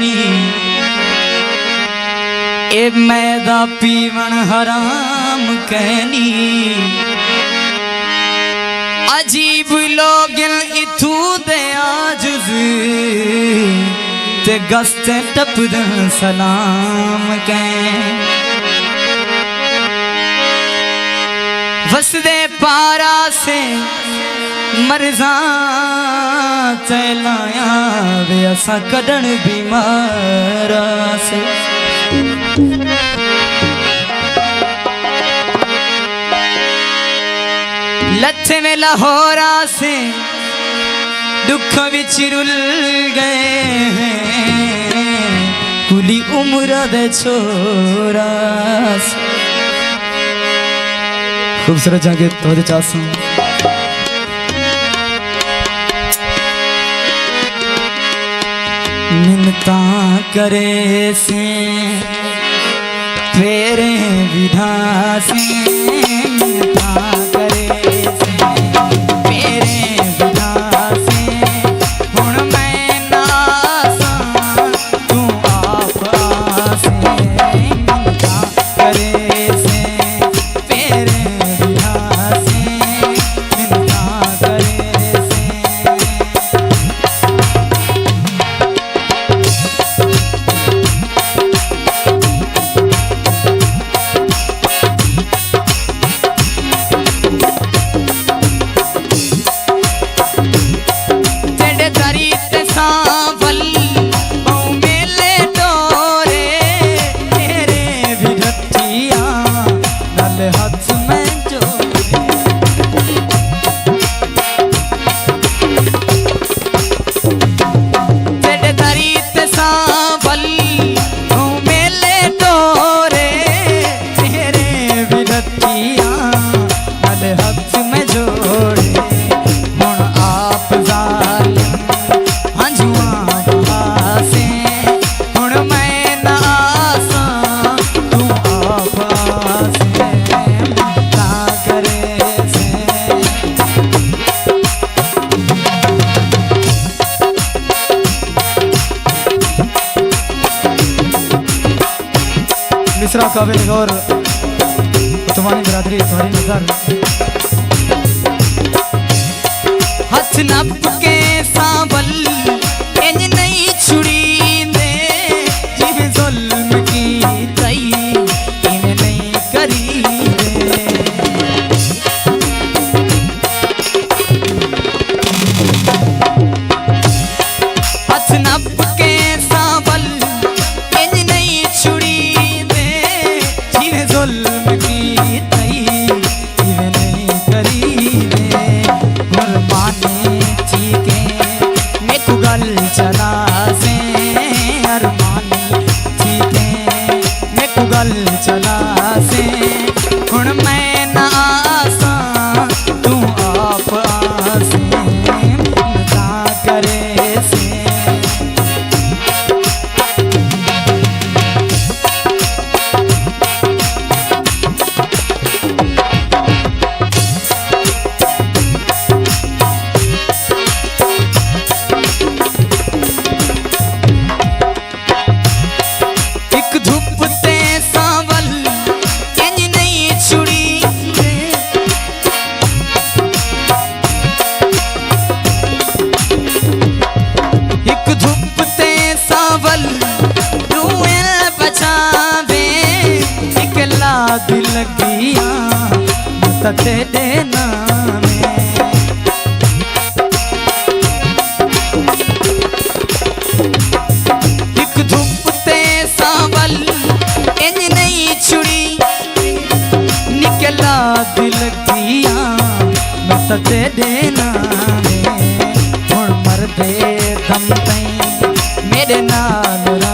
कहनी ए मैदा पीवन हराम कहनी अजीब लोग इथू दे आजुज ते गस्ते टपदन सलाम कह वसदे पारा से मरजा चलाया वे असा कड़न बीमारा से लथे में लाहौरा से दुख विच रुल गए कुली उम्र दे छोरा से खूबसूरत जाके तो चासू मिन्नता करे से फेरे विधा से मिन्नता करे से फेरे विधा से हुण मैं नासा तू आप आसे मिन्नता करे से फेरे विधा से मिन्नता करे से मिश्रा काबिल गौर तुम्हारी बिरादरी तुम्हारी नजर हथ नप के सांबल इंज नहीं छुड़ी दे जिवे जुल्म की तई इन नहीं करी दे हथ नप के सांबल इंज नहीं छुड़ी जुल्म की तई नहीं करी दे गुरबानी चीके मैं कुगल चला से अरमानी चीके मैं कुगल चला से हुण मैं ना आसा तू आप आसे मिन्नता करे से दिल लगिया तेरे नामे एक धूप ते सांवल इंज नहीं छुड़ी निकला दिल लगिया तेरे नामे हुण मर दे दम तई मेरे नाल